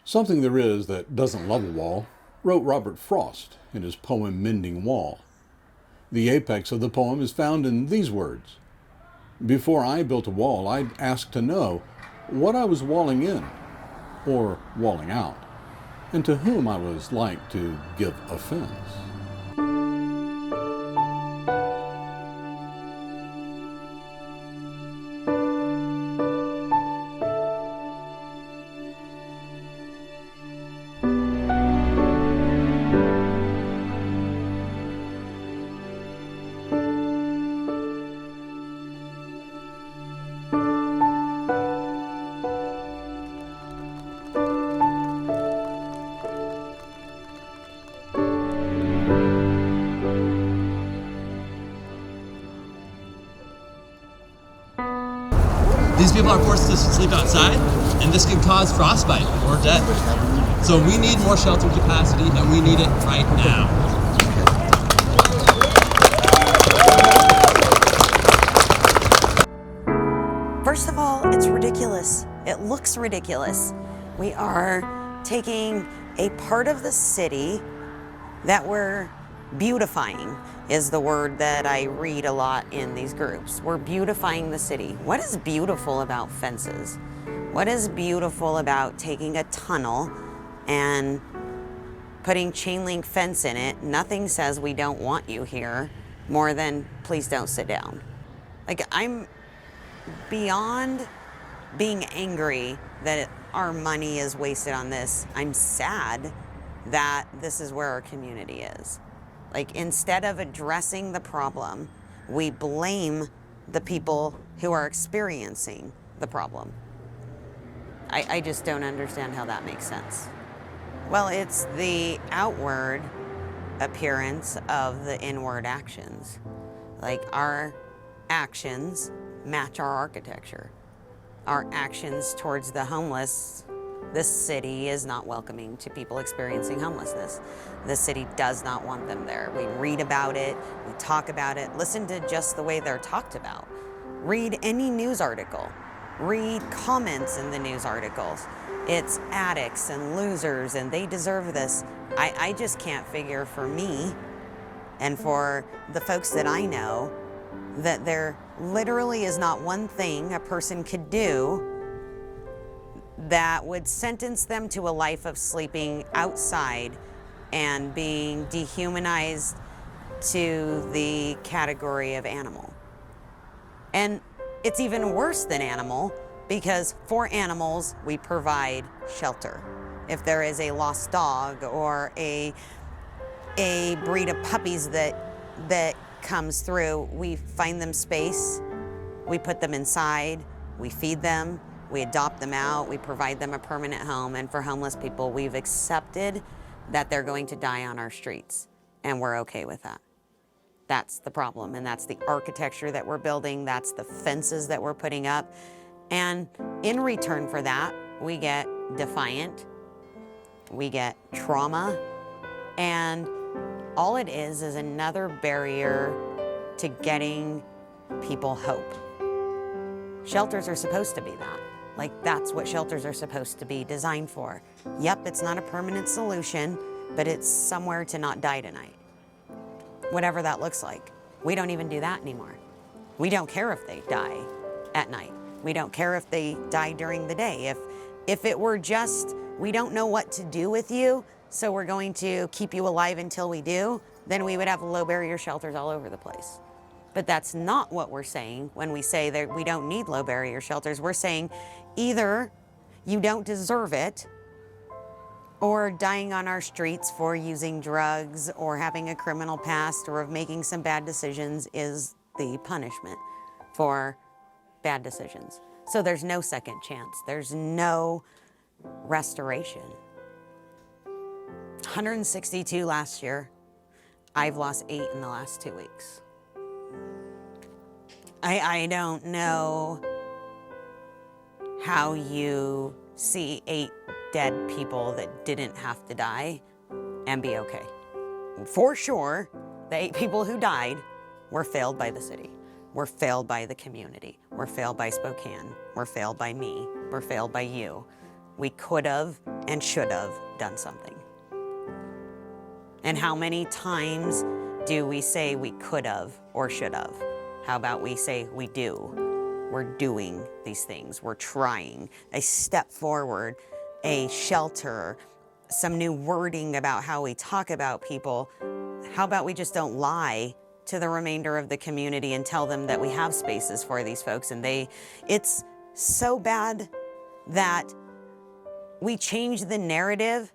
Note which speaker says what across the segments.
Speaker 1: Something there is that doesn't love a wall, wrote Robert Frost in his poem Mending Wall. The apex of the poem is found in these words: "Before I built a wall, I'd ask to know what I was walling in, or walling out, and to whom I was like to give offense."
Speaker 2: These people are forced to sleep outside, and this can cause frostbite or death. So we need more shelter capacity, and we need it right now.
Speaker 3: First of all, it's ridiculous. It looks ridiculous. We are taking a part of the city that we're beautifying, is the word that I read a lot in these groups. We're beautifying the city. What is beautiful about fences? What is beautiful about taking a tunnel and putting chain link fence in it? Nothing says we don't want you here more than please don't sit down. Like, I'm beyond being angry that our money is wasted on this. I'm sad that this is where our community is. Like, instead of addressing the problem, we blame the people who are experiencing the problem. I just don't understand how that makes sense. Well, it's the outward appearance of the inward actions. Like, our actions match our architecture. Our actions towards the homeless. This city is not welcoming to people experiencing homelessness. This city does not want them there. We read about it, we talk about it, listen to just the way they're talked about. Read any news article, read comments in the news articles. It's addicts and losers and they deserve this. I just can't figure for me and for the folks that I know that there literally is not one thing a person could do that would sentence them to a life of sleeping outside and being dehumanized to the category of animal. And it's even worse than animal, because for animals, we provide shelter. If there is a lost dog or a breed of puppies that comes through, we find them space, we put them inside, we feed them, we adopt them out, we provide them a permanent home. And for homeless people, we've accepted that they're going to die on our streets, and we're okay with that. That's the problem, and that's the architecture that we're building, that's the fences that we're putting up. And in return for that, we get defiant, we get trauma, and all it is another barrier to getting people hope. Shelters are supposed to be that. Like, that's what shelters are supposed to be designed for. Yep, it's not a permanent solution, but it's somewhere to not die tonight. Whatever that looks like. We don't even do that anymore. We don't care if they die at night. We don't care if they die during the day. If it were just, we don't know what to do with you, so we're going to keep you alive until we do, then we would have low barrier shelters all over the place. But that's not what we're saying when we say that we don't need low barrier shelters. We're saying either you don't deserve it, or dying on our streets for using drugs or having a criminal past or of making some bad decisions is the punishment for bad decisions. So there's no second chance. There's no restoration. 162 last year. I've lost 8 in the last 2 weeks. I don't know how you see 8 dead people that didn't have to die and be okay. For sure, the 8 people who died were failed by the city. We're failed by the community. We're failed by Spokane. We're failed by me. We're failed by you. we could have and should have done something. And how many times do we say we could have or should have? How about we say we do? We're doing these things. We're trying a step forward, a shelter, some new wording about how we talk about people. How about we just don't lie to the remainder of the community and tell them that we have spaces for these folks, and it's so bad that we change the narrative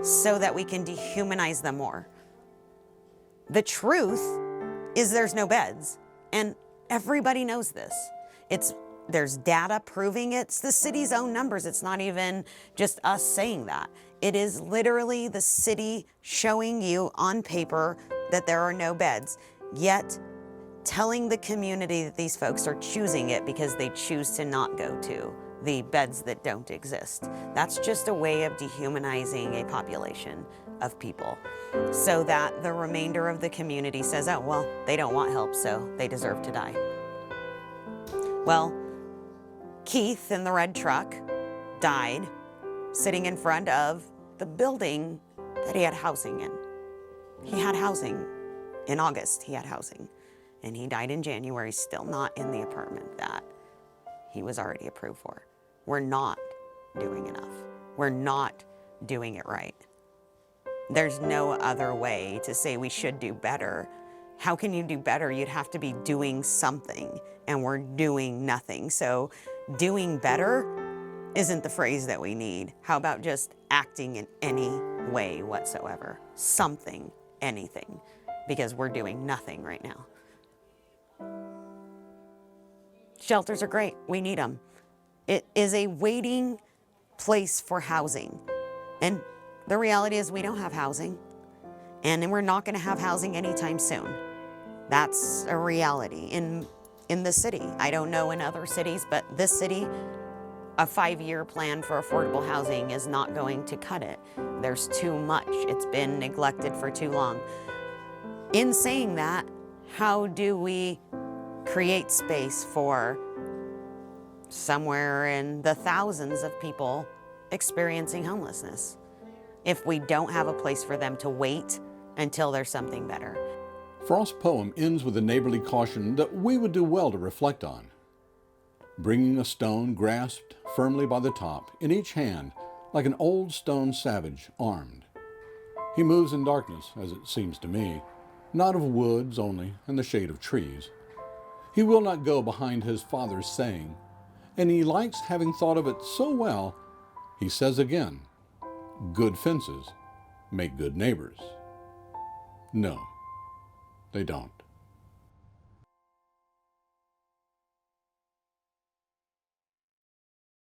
Speaker 3: so that we can dehumanize them more. The truth is there's no beds, and everybody knows this. There's data proving it. It's the city's own numbers. It's not even just us saying that. It is literally the city showing you on paper that there are no beds, yet telling the community that these folks are choosing it because they choose to not go to the beds that don't exist. That's just a way of dehumanizing a population of people so that the remainder of the community says, oh, well, they don't want help, so they deserve to die. Well, Keith in the red truck died sitting in front of the building that he had housing in. He had housing. In August, he had housing. And he died in January, still not in the apartment that he was already approved for. We're not doing enough. We're not doing it right. There's no other way to say we should do better. How can you do better? You'd have to be doing something, and we're doing nothing. So doing better isn't the phrase that we need. How about just acting in any way whatsoever? Something, anything, because we're doing nothing right now. Shelters are great. We need them. It is a waiting place for housing. And the reality is we don't have housing. And we're not going to have housing anytime soon. That's a reality in the city. I don't know in other cities, but this city, a 5-year plan for affordable housing is not going to cut it. There's too much. It's been neglected for too long. In saying that, how do we create space for somewhere in the thousands of people experiencing homelessness if we don't have a place for them to wait until there's something better?
Speaker 1: Frost's poem ends with a neighborly caution that we would do well to reflect on. Bringing a stone grasped firmly by the top in each hand like an old stone savage armed. He moves in darkness, as it seems to me, not of woods only and the shade of trees. He will not go behind his father's saying, and he likes having thought of it so well, he says again, good fences make good neighbors. No, they don't.